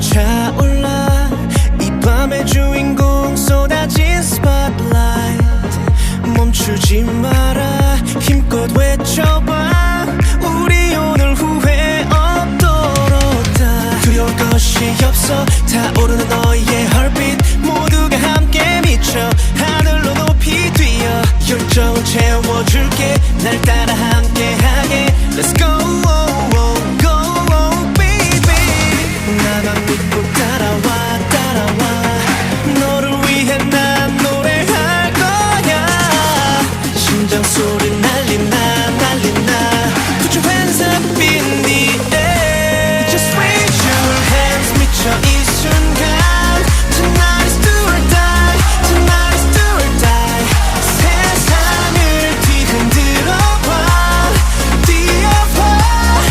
차올라 이 밤의 주인공 쏟아진 spotlight 멈추지 마라 힘껏 외쳐봐 우리 오늘 후회 없도록 다 두려울 것이 없어 타오르는 너의 heartbeat 모두가 함께 미쳐 하늘로 높이 뛰어 열정을 채워줄게 날 따라